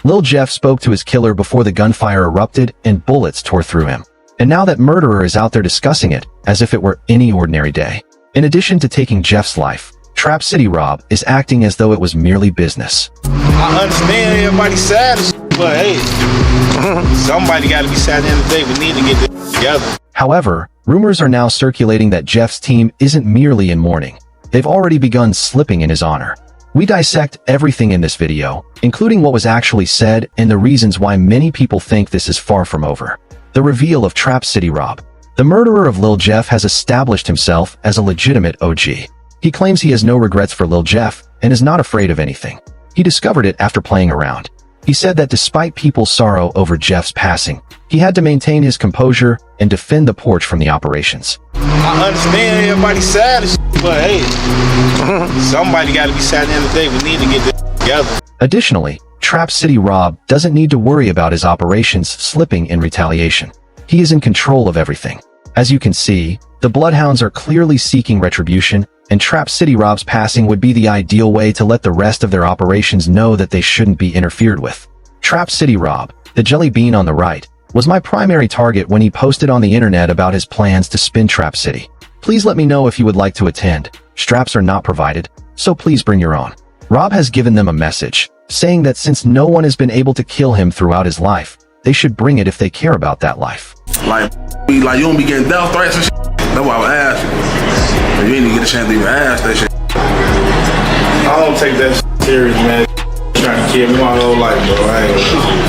Lil Jeff spoke to his killer before the gunfire erupted and bullets tore through him. And now that murderer is out there discussing it as if it were any ordinary day. In addition to taking Jeff's life, Trap City Rob is acting as though it was merely business. I understand everybody's sad, but hey, somebody got to be sad at the end of the day. We need to get this together. However, rumors are now circulating that Jeff's team isn't merely in mourning. They've already begun slipping in his honor. We dissect everything in this video, including what was actually said and the reasons why many people think this is far from over. The reveal of Trap City Rob. The murderer of Lil Jeff has established himself as a legitimate OG. He claims he has no regrets for Lil Jeff and is not afraid of anything. He discovered it after playing around. He said that despite people's sorrow over Jeff's passing, he had to maintain his composure and defend the porch from the operations. I understand everybody's sad, but hey, somebody got to be sad at the end of the day. We need to get this together. Additionally, Trap City Rob doesn't need to worry about his operations slipping in retaliation. He is in control of everything. As you can see, the Bloodhounds are clearly seeking retribution, and Trap City Rob's passing would be the ideal way to let the rest of their operations know that they shouldn't be interfered with. Trap City Rob, the jelly bean on the right, was my primary target when he posted on the internet about his plans to spin Trap City. Please let me know if you would like to attend. Straps are not provided, so please bring your own. Rob has given them a message, saying that since no one has been able to kill him throughout his life, they should bring it if they care about that life. Like you don't be getting death threats and shit. That's why I would ask you. You ain't even get a chance to even ask that shit. I don't take that serious, man. Trying to kill me my whole life, bro.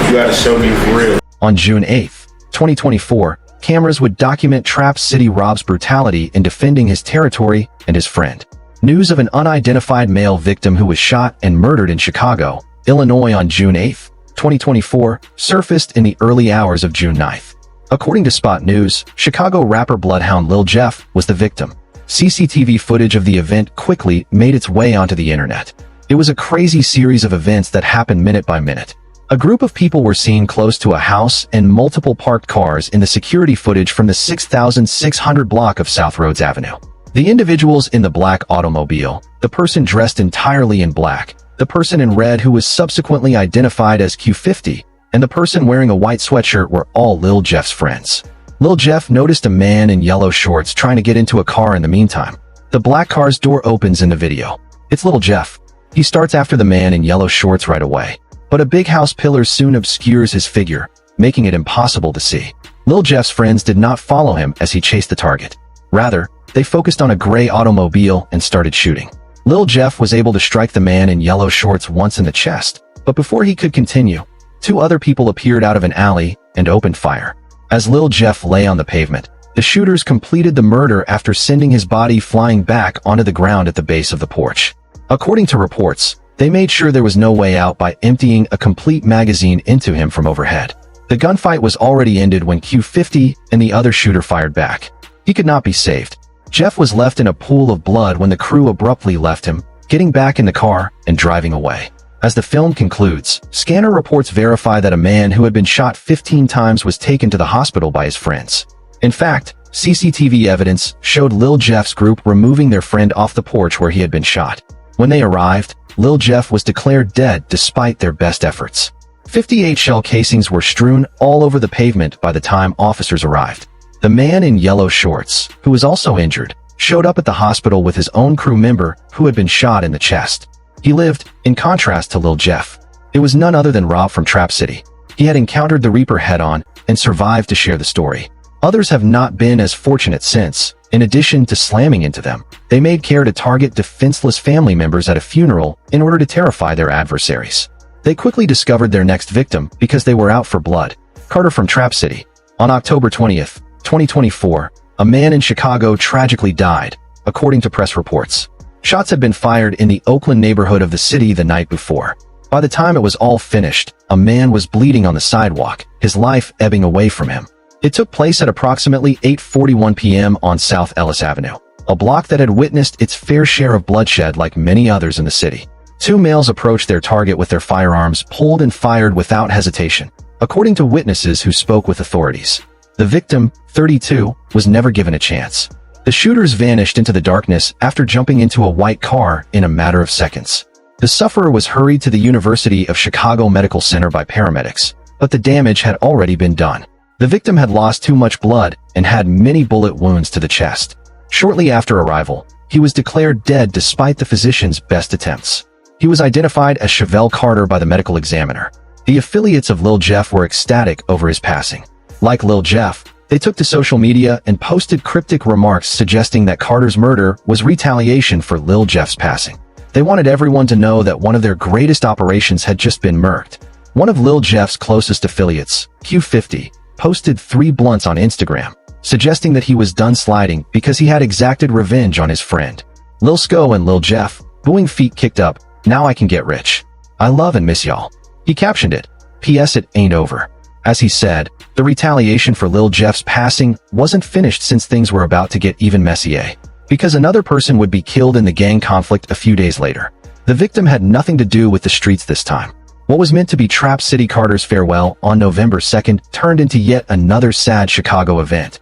You gotta show me for real. On June 8th, 2024, cameras would document Trap City Rob's brutality in defending his territory and his friend. News of an unidentified male victim who was shot and murdered in Chicago, Illinois on June 8th, 2024, surfaced in the early hours of June 9th. According to Spot News, Chicago rapper Bloodhound Lil Jeff was the victim. CCTV footage of the event quickly made its way onto the internet. It was a crazy series of events that happened minute by minute. A group of people were seen close to a house and multiple parked cars in the security footage from the 6600 block of South Rhodes Avenue. The individuals in the black automobile, the person dressed entirely in black, the person in red who was subsequently identified as Q50, and the person wearing a white sweatshirt were all Lil Jeff's friends. Lil Jeff noticed a man in yellow shorts trying to get into a car in the meantime. The black car's door opens in the video. It's Lil Jeff. He starts after the man in yellow shorts right away. But a big house pillar soon obscures his figure, making it impossible to see. Lil Jeff's friends did not follow him as he chased the target. Rather, they focused on a gray automobile and started shooting. Lil Jeff was able to strike the man in yellow shorts once in the chest, but before he could continue, two other people appeared out of an alley and opened fire. As Lil Jeff lay on the pavement, the shooters completed the murder after sending his body flying back onto the ground at the base of the porch. According to reports, they made sure there was no way out by emptying a complete magazine into him from overhead. The gunfight was already ended when Q50 and the other shooter fired back. He could not be saved. Jeff was left in a pool of blood when the crew abruptly left him, getting back in the car and driving away. As the film concludes, scanner reports verify that a man who had been shot 15 times was taken to the hospital by his friends. In fact, CCTV evidence showed Lil Jeff's group removing their friend off the porch where he had been shot. When they arrived, Lil Jeff was declared dead despite their best efforts. 58 shell casings were strewn all over the pavement by the time officers arrived. The man in yellow shorts, who was also injured, showed up at the hospital with his own crew member who had been shot in the chest. He lived, in contrast to Lil Jeff. It was none other than Rob from Trap City. He had encountered the Reaper head-on and survived to share the story. Others have not been as fortunate since. In addition to slamming into them, they made care to target defenseless family members at a funeral in order to terrify their adversaries. They quickly discovered their next victim because they were out for blood. Carter from Trap City. On October 20th, 2024, a man in Chicago tragically died, according to press reports. Shots had been fired in the Oakland neighborhood of the city the night before. By the time it was all finished, a man was bleeding on the sidewalk, his life ebbing away from him. It took place at approximately 8:41 p.m. on South Ellis Avenue, a block that had witnessed its fair share of bloodshed like many others in the city. Two males approached their target with their firearms pulled and fired without hesitation, according to witnesses who spoke with authorities. The victim, 32, was never given a chance. The shooters vanished into the darkness after jumping into a white car in a matter of seconds. The sufferer was hurried to the University of Chicago Medical Center by paramedics, but the damage had already been done. The victim had lost too much blood and had many bullet wounds to the chest. Shortly after arrival, he was declared dead despite the physician's best attempts. He was identified as Chevelle Carter by the medical examiner. The affiliates of Lil Jeff were ecstatic over his passing. Like Lil Jeff, they took to social media and posted cryptic remarks suggesting that Carter's murder was retaliation for Lil Jeff's passing. They wanted everyone to know that one of their greatest operations had just been murked. One of Lil Jeff's closest affiliates, Q50, posted 3 blunts on Instagram, suggesting that he was done sliding because he had exacted revenge on his friend. Lil Sko and Lil Jeff, booing feet kicked up, now I can get rich. I love and miss y'all. He captioned it, P.S. it ain't over. As he said, the retaliation for Lil Jeff's passing wasn't finished since things were about to get even messier, because another person would be killed in the gang conflict a few days later. The victim had nothing to do with the streets this time. What was meant to be Trap City Carter's farewell on November 2nd turned into yet another sad Chicago event.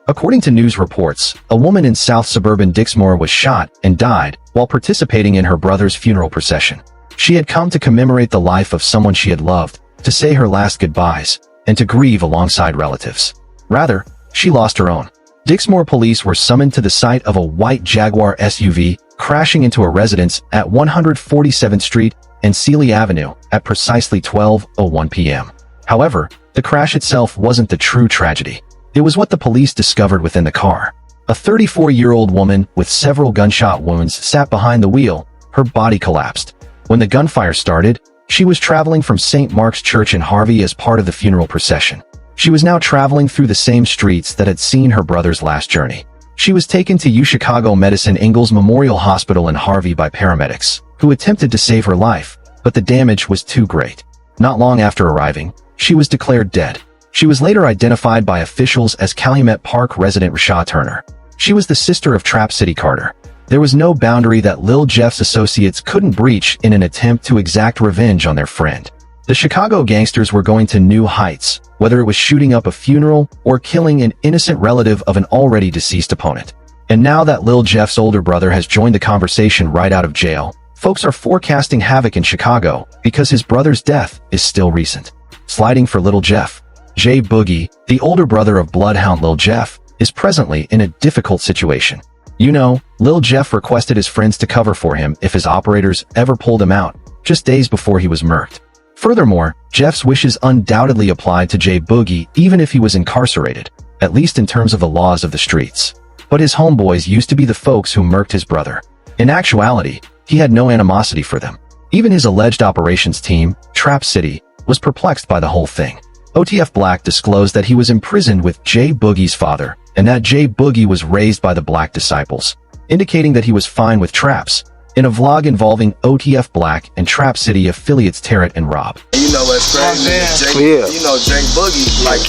According to news reports, a woman in South suburban Dixmoor was shot and died while participating in her brother's funeral procession. She had come to commemorate the life of someone she had loved, to say her last goodbyes, and to grieve alongside relatives. Rather, she lost her own. Dixmoor police were summoned to the site of a white Jaguar SUV crashing into a residence at 147th Street and Sealy Avenue at precisely 12:01 p.m. However, the crash itself wasn't the true tragedy. It was what the police discovered within the car. A 34-year-old woman with several gunshot wounds sat behind the wheel. Her body collapsed. When the gunfire started, she was traveling from St. Mark's Church in Harvey as part of the funeral procession. She was now traveling through the same streets that had seen her brother's last journey. She was taken to UChicago Medicine Ingalls Memorial Hospital in Harvey by paramedics, who attempted to save her life, but the damage was too great. Not long after arriving, she was declared dead. She was later identified by officials as Calumet Park resident Rashad Turner. She was the sister of Trap City Carter. There was no boundary that Lil Jeff's associates couldn't breach in an attempt to exact revenge on their friend. The Chicago gangsters were going to new heights, whether it was shooting up a funeral or killing an innocent relative of an already deceased opponent. And now that Lil Jeff's older brother has joined the conversation right out of jail, folks are forecasting havoc in Chicago because his brother's death is still recent. Sliding for Lil Jeff. Jay Boogie, the older brother of Bloodhound Lil Jeff, is presently in a difficult situation. You know, Lil Jeff requested his friends to cover for him if his operators ever pulled him out, just days before he was murked. Furthermore, Jeff's wishes undoubtedly applied to Jay Boogie even if he was incarcerated, at least in terms of the laws of the streets. But his homeboys used to be the folks who murked his brother. In actuality, he had no animosity for them. Even his alleged operations team, Trap City, was perplexed by the whole thing. OTF Black disclosed that he was imprisoned with Jay Boogie's father, and that Jay Boogie was raised by the Black disciples, indicating that he was fine with traps. In a vlog involving OTF Black and Trap City affiliates Tarrant and Rob. You know what's crazy? You know Jay Boogie, like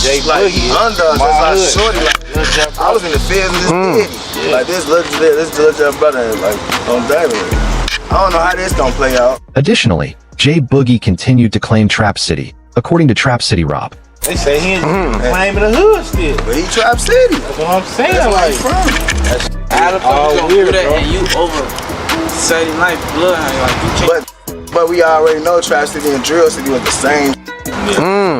Jay like Boogie, under, just my like hood. shorty. Like, I was in the field with this kid. Like this little Jeff brother, like on David. I don't know how this gonna play out. Additionally, Jay Boogie continued to claim Trap City, according to Trap City Rob. They say he ain't claiming the hood still. But he Trap City. That's what I'm saying. That's where Like, he from. How the fuck all you gonna weird, do that bro. and you over Saturday night bloodhound? Like you can't. But we already know Trap City and Drill City was the same.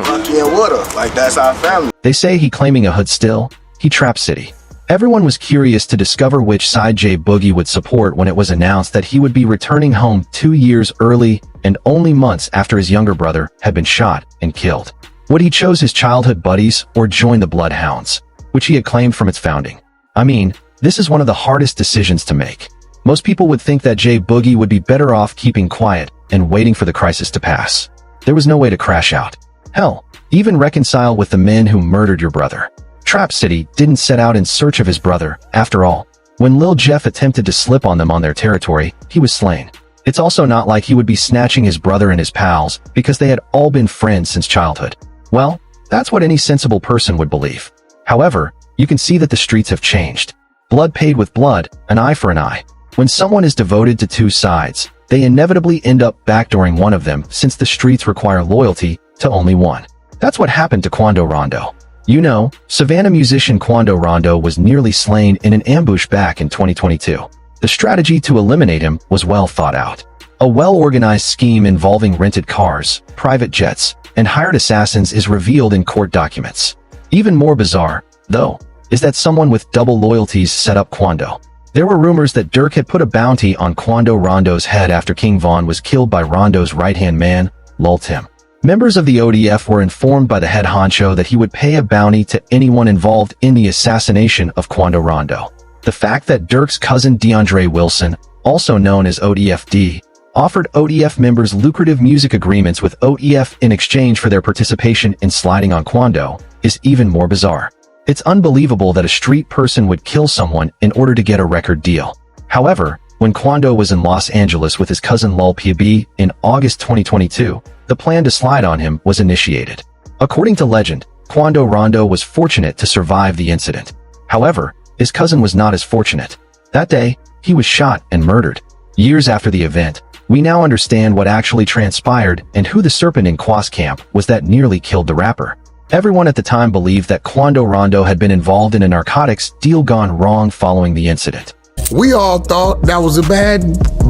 Funky and Water. Like that's our family. They say he claiming a hood still, he Trap City. Everyone was curious to discover which side Jay Boogie would support when it was announced that he would be returning home 2 years early and only months after his younger brother had been shot and killed. Would he choose his childhood buddies or join the Bloodhounds, which he had claimed from its founding? I mean, this is one of the hardest decisions to make. Most people would think that Jay Boogie would be better off keeping quiet and waiting for the crisis to pass. There was no way to crash out. Hell, even reconcile with the men who murdered your brother. Trap City didn't set out in search of his brother, after all. When Lil Jeff attempted to slip on them on their territory, he was slain. It's also not like he would be snatching his brother and his pals because they had all been friends since childhood. Well, that's what any sensible person would believe. However, you can see that the streets have changed. Blood paid with blood, an eye for an eye. When someone is devoted to two sides, they inevitably end up backdooring one of them since the streets require loyalty to only one. That's what happened to Quando Rondo. You know, Savannah musician Quando Rondo was nearly slain in an ambush back in 2022. The strategy to eliminate him was well thought out. A well-organized scheme involving rented cars, private jets, and hired assassins is revealed in court documents. Even more bizarre, though, is that someone with double loyalties set up Quando. There were rumors that Dirk had put a bounty on Quando Rondo's head after King Von was killed by Rondo's right-hand man, Lul Tim. Members of the ODF were informed by the head honcho that he would pay a bounty to anyone involved in the assassination of Quando Rondo. The fact that Dirk's cousin DeAndre Wilson, also known as ODFD, offered ODF members lucrative music agreements with ODF in exchange for their participation in sliding on Quando is even more bizarre. It's unbelievable that a street person would kill someone in order to get a record deal. However, when Quando was in Los Angeles with his cousin Lul PB in August 2022, the plan to slide on him was initiated. According to legend, Quando Rondo was fortunate to survive the incident. However, his cousin was not as fortunate. That day, he was shot and murdered. Years after the event, we now understand what actually transpired and who the serpent in Quas camp was that nearly killed the rapper. Everyone at the time believed that Quando Rondo had been involved in a narcotics deal gone wrong following the incident. We all thought that was a bad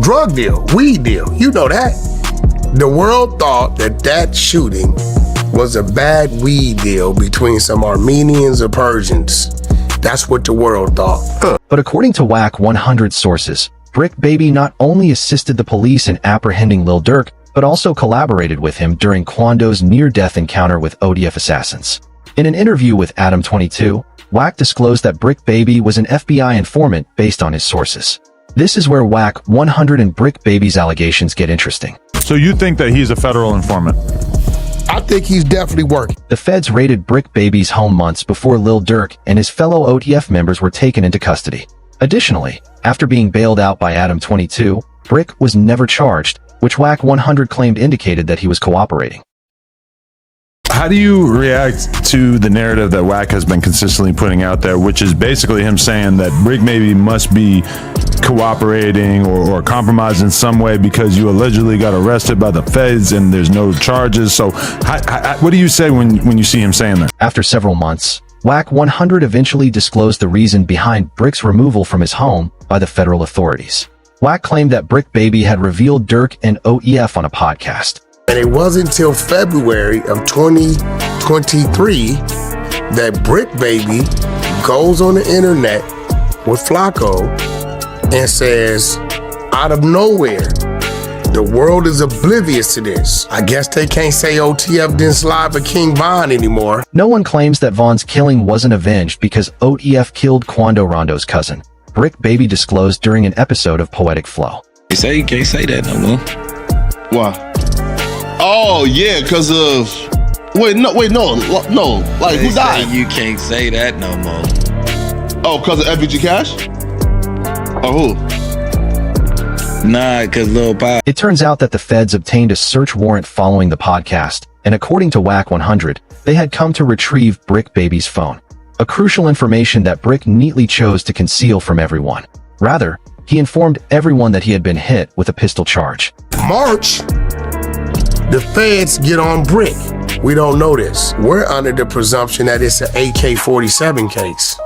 drug deal, weed deal. You know that. The world thought that that shooting was a bad weed deal between some Armenians or Persians. That's what the world thought. But according to WAC 100 sources, Brick Baby not only assisted the police in apprehending Lil Durk, but also collaborated with him during Quando's near-death encounter with ODF assassins. In an interview with Adam 22, WAC disclosed that Brick Baby was an FBI informant based on his sources. This is where WAC 100 and Brick Baby's allegations get interesting. So you think that he's a federal informant? I think he's definitely working. The feds raided Brick Baby's home months before Lil Durk and his fellow ODF members were taken into custody. Additionally, after being bailed out by Adam 22, Brick was never charged, which WAC 100 claimed indicated that he was cooperating. How do you react to the narrative that WAC has been consistently putting out there, which is basically him saying that Brick maybe must be cooperating or compromised in some way because you allegedly got arrested by the feds and there's no charges? So what do you say when you see him saying that? After several months, WAC 100 eventually disclosed the reason behind Brick's removal from his home by the federal authorities. WAC claimed that Brick Baby had revealed Durk and OEF on a podcast. And it wasn't until February of 2023 that Brick Baby goes on the internet with Flacco and says, out of nowhere, the world is oblivious to this. I guess they can't say OTF didn't slide for King Von anymore. No one claims that Von's killing wasn't avenged because OEF killed Quando Rondo's cousin. Brick Baby disclosed during an episode of Poetic Flow. You can't say that no more. Why? Oh yeah, cause of no. Like who died? You can't say that no more. Oh, cause of FBG Cash? Oh who? Nah, cause Lil Pop. It turns out that the feds obtained a search warrant following the podcast, and according to WAC 100, they had come to retrieve Brick Baby's phone. A crucial information that Brick neatly chose to conceal from everyone. Rather, he informed everyone that he had been hit with a pistol charge. March, the feds get on Brick. We don't know this. We're under the presumption that it's an AK-47 case.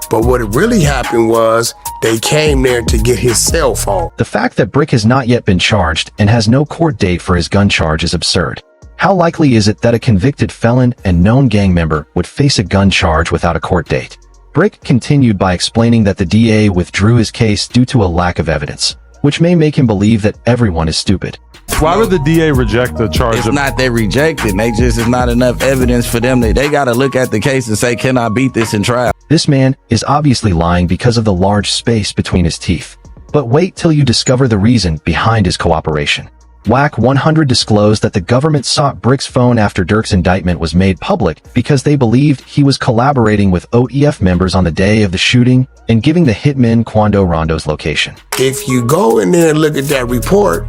But what really happened was they came there to get his cell phone. The fact that Brick has not yet been charged and has no court date for his gun charge is absurd. How likely is it that a convicted felon and known gang member would face a gun charge without a court date? Brick continued by explaining that the DA withdrew his case due to a lack of evidence, which may make him believe that everyone is stupid. Why would the DA reject the charge? It's not they rejected. They just is not enough evidence for them. They got to look at the case and say, can I beat this in trial? This man is obviously lying because of the large space between his teeth. But wait till you discover the reason behind his cooperation. WAC 100 disclosed that the government sought Brick's phone after Durk's indictment was made public because they believed he was collaborating with OEF members on the day of the shooting and giving the hitman Quando Rondo's location. If you go in there and look at that report,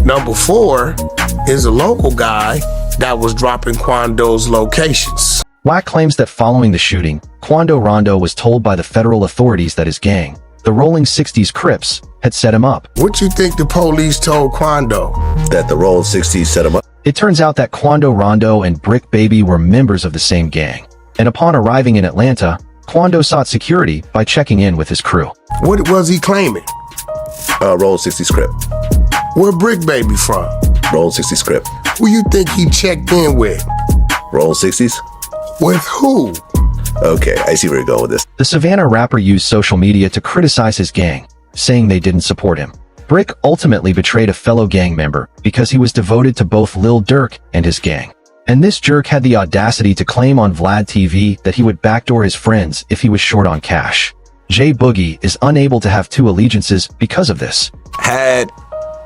number 4 is a local guy that was dropping Quando's locations. WAC claims that following the shooting, Quando Rondo was told by the federal authorities that his gang, the Rolling 60s Crips, had set him up. What you think the police told Quando? That the Rolling 60s set him up. It turns out that Quando Rondo and Brick Baby were members of the same gang. And upon arriving in Atlanta, Quando sought security by checking in with his crew. What was he claiming? Roll 60 script. Where Brick Baby from? Roll 60 script. Who you think he checked in with? Roll 60s. With who? Okay, I see where you're going with this. The Savannah rapper used social media to criticize his gang, saying they didn't support him. Brick ultimately betrayed a fellow gang member because he was devoted to both Lil Durk and his gang. And this jerk had the audacity to claim on Vlad TV that he would backdoor his friends if he was short on cash. J Boogie is unable to have two allegiances because of this. Had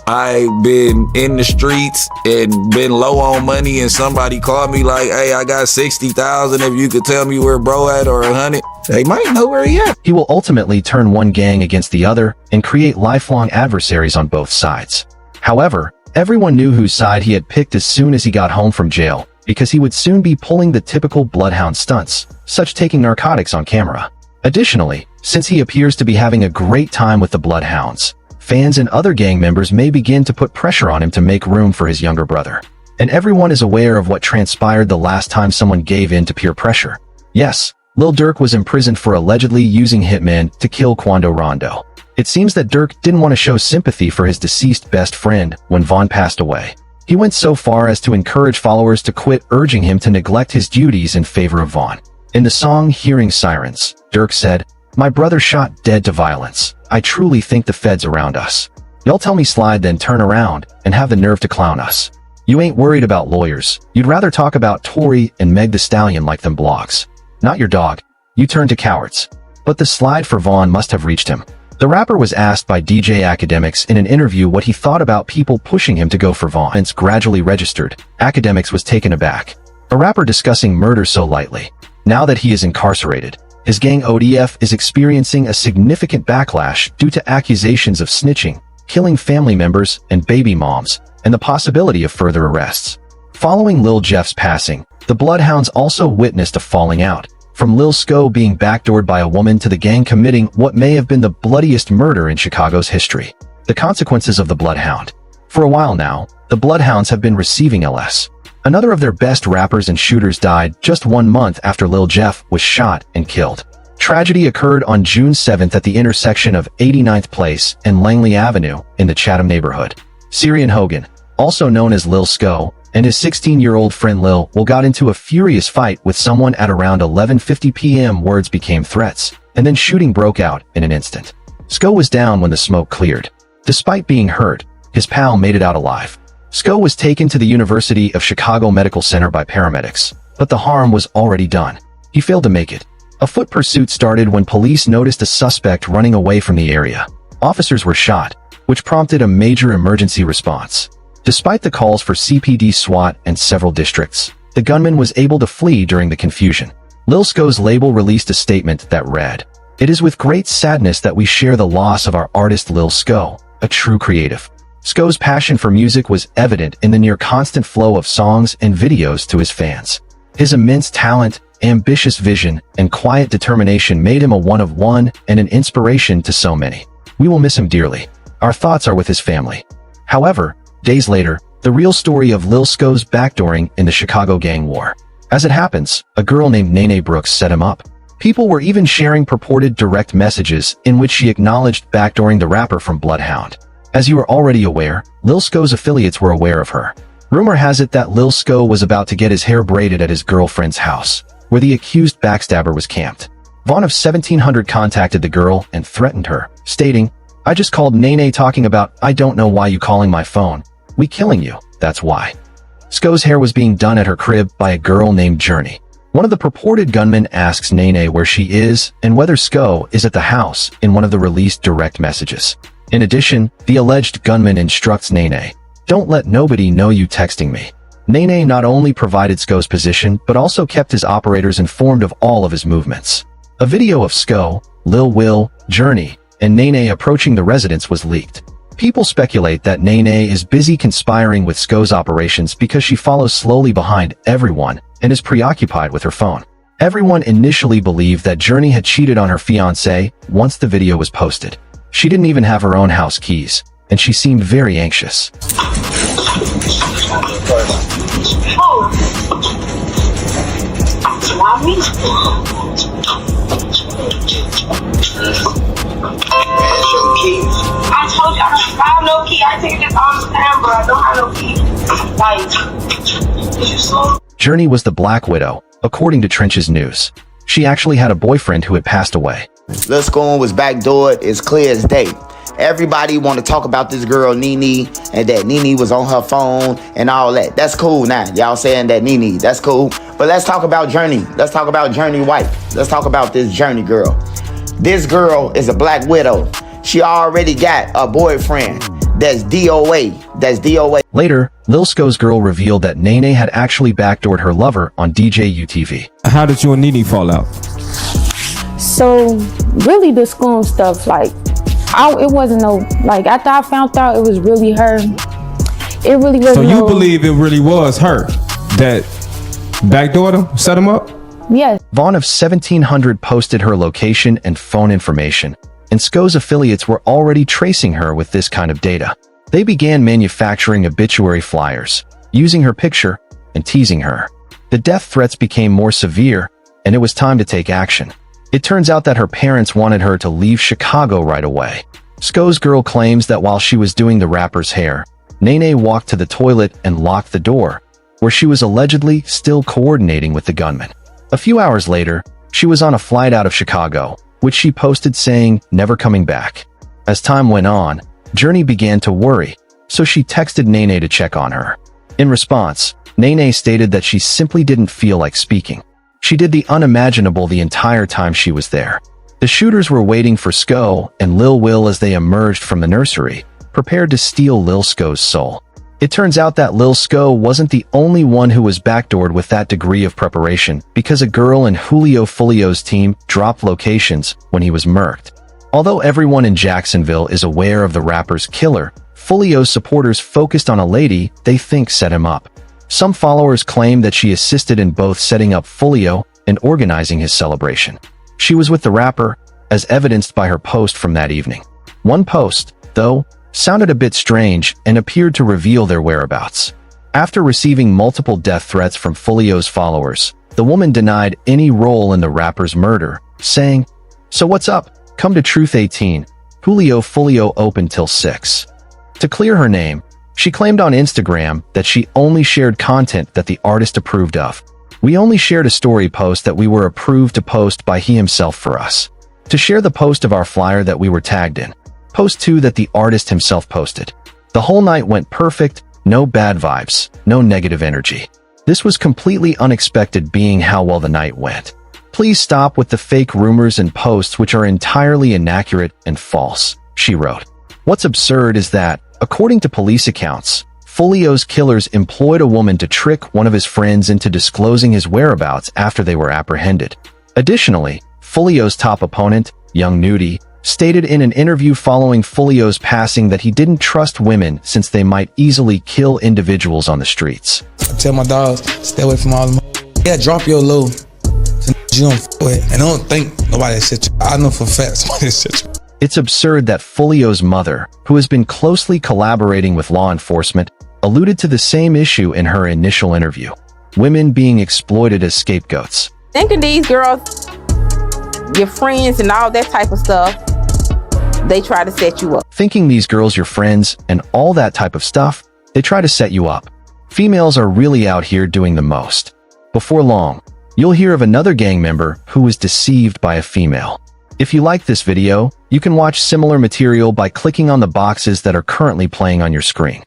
I been in the streets and been low on money and somebody called me like, hey, I got 60,000 if you could tell me where bro at, or 100, they might know where he at. He will ultimately turn one gang against the other and create lifelong adversaries on both sides. However, everyone knew whose side he had picked as soon as he got home from jail, because he would soon be pulling the typical bloodhound stunts, such taking narcotics on camera. Additionally, since he appears to be having a great time with the bloodhounds, fans and other gang members may begin to put pressure on him to make room for his younger brother. And everyone is aware of what transpired the last time someone gave in to peer pressure. Yes, Lil Durk was imprisoned for allegedly using hitmen to kill Quando Rondo. It seems that Durk didn't want to show sympathy for his deceased best friend when Vaughn passed away. He went so far as to encourage followers to quit urging him to neglect his duties in favor of Vaughn. In the song Hearing Sirens, Durk said, "My brother shot dead to violence. I truly think the feds around us. Y'all tell me slide, then turn around and have the nerve to clown us. You ain't worried about lawyers. You'd rather talk about Tory and Meg the Stallion like them blogs. Not your dog. You turn to cowards." But the slide for Vaughn must have reached him. The rapper was asked by DJ Academics in an interview what he thought about people pushing him to go for Vaughn. It's gradually registered. Academics was taken aback. A rapper discussing murder so lightly. Now that he is incarcerated, his gang ODF is experiencing a significant backlash due to accusations of snitching, killing family members and baby moms, and the possibility of further arrests. Following Lil Jeff's passing, the Bloodhounds also witnessed a falling out, from Lil Sko being backdoored by a woman to the gang committing what may have been the bloodiest murder in Chicago's history. The consequences of the Bloodhound. For a while now, the Bloodhounds have been receiving LS. Another of their best rappers and shooters died just 1 month after Lil Jeff was shot and killed. Tragedy occurred on June 7th at the intersection of 89th Place and Langley Avenue in the Chatham neighborhood. Syrian Hogan, also known as Lil Sko, and his 16-year-old friend Lil Will got into a furious fight with someone at around 11:50 p.m. Words became threats, and then shooting broke out in an instant. Sko was down when the smoke cleared. Despite being hurt, his pal made it out alive. Sko was taken to the University of Chicago Medical Center by paramedics, but the harm was already done. He failed to make it. A foot pursuit started when police noticed a suspect running away from the area. Officers were shot, which prompted a major emergency response. Despite the calls for CPD SWAT and several districts, the gunman was able to flee during the confusion. Lil Sko's label released a statement that read, "It is with great sadness that we share the loss of our artist Lil Sko, a true creative." Sko's passion for music was evident in the near constant flow of songs and videos to his fans. His immense talent, ambitious vision, and quiet determination made him a one of one and an inspiration to so many. We will miss him dearly. Our thoughts are with his family. However, days later, the real story of Lil Sko's backdooring in the Chicago gang war. As it happens, a girl named Nene Brooks set him up. People were even sharing purported direct messages in which she acknowledged backdooring the rapper from Bloodhound. As you are already aware, Lil Sko's affiliates were aware of her. Rumor has it that Lil Sko was about to get his hair braided at his girlfriend's house, where the accused backstabber was camped. Vaughn of 1700 contacted the girl and threatened her, stating, "I just called Nene talking about, I don't know why you calling my phone. We killing you, that's why." Sko's hair was being done at her crib by a girl named Journey. One of the purported gunmen asks Nene where she is and whether Sko is at the house in one of the released direct messages. In addition, the alleged gunman instructs Nene, "Don't let nobody know you texting me." Nene not only provided Sko's position but also kept his operators informed of all of his movements. A video of Sko, Lil Will, Journey, and Nene approaching the residence was leaked. People speculate that Nene is busy conspiring with Sko's operations because she follows slowly behind everyone and is preoccupied with her phone. Everyone initially believed that Journey had cheated on her fiancé once the video was posted. She didn't even have her own house keys, and she seemed very anxious. Oh. Mommy? Journey was the Black Widow, according to Trench's News. She actually had a boyfriend who had passed away. Lil Schoon was backdoored, it's clear as day. Everybody want to talk about this girl Nene and that Nene was on her phone and all that. That's cool now. Y'all saying that Nene, that's cool. But let's talk about Journey. Let's talk about Journey White. Let's talk about this Journey girl. This girl is a Black Widow. She already got a boyfriend. That's DOA. That's DOA. Later, Lil Sko's girl revealed that Nene had actually backdoored her lover on DJ UTV. How did you and Nene fall out? So, really the school stuff, like, it wasn't no, like, after I found out it was really her, it really wasn't. So you believe it really was her that backdoored him, set him up? Yes. Vaughn of 1700 posted her location and phone information, and Sko's affiliates were already tracing her with this kind of data. They began manufacturing obituary flyers, using her picture and teasing her. The death threats became more severe, and it was time to take action. It turns out that her parents wanted her to leave Chicago right away. Sko's girl claims that while she was doing the rapper's hair, Nene walked to the toilet and locked the door, where she was allegedly still coordinating with the gunman. A few hours later, she was on a flight out of Chicago, which she posted saying, "Never coming back." As time went on, Journey began to worry, so she texted Nene to check on her. In response, Nene stated that she simply didn't feel like speaking. She did the unimaginable the entire time she was there. The shooters were waiting for Sko and Lil Will as they emerged from the nursery, prepared to steal Lil Sko's soul. It turns out that Lil Sko wasn't the only one who was backdoored with that degree of preparation, because a girl in Julio Folio's team dropped locations when he was murked. Although everyone in Jacksonville is aware of the rapper's killer, Folio's supporters focused on a lady they think set him up. Some followers claim that she assisted in both setting up Folio and organizing his celebration. She was with the rapper, as evidenced by her post from that evening. One post, though, sounded a bit strange and appeared to reveal their whereabouts. After receiving multiple death threats from Folio's followers, the woman denied any role in the rapper's murder, saying, "So what's up? Come to Truth 18. Julio Folio open till 6. To clear her name, she claimed on Instagram that she only shared content that the artist approved of. "We only shared a story post that we were approved to post by he himself for us. To share the post of our flyer that we were tagged in. Post 2 that the artist himself posted. The whole night went perfect, no bad vibes, no negative energy. This was completely unexpected being how well the night went. Please stop with the fake rumors and posts which are entirely inaccurate and false," she wrote. What's absurd is that, according to police accounts, Folio's killers employed a woman to trick one of his friends into disclosing his whereabouts after they were apprehended. Additionally, Folio's top opponent, Young Nudie, stated in an interview following Folio's passing that he didn't trust women since they might easily kill individuals on the streets. I tell my dogs, stay away from all them. Yeah, drop your low. You don't with. And I don't think nobody shit you. I know for a fact somebody shit you. It's absurd that Folio's mother, who has been closely collaborating with law enforcement, alluded to the same issue in her initial interview. Women being exploited as scapegoats. Thinking these girls, your friends and all that type of stuff, they try to set you up. Thinking these girls your friends and all that type of stuff, they try to set you up. Females are really out here doing the most. Before long, you'll hear of another gang member who was deceived by a female. If you like this video, you can watch similar material by clicking on the boxes that are currently playing on your screen.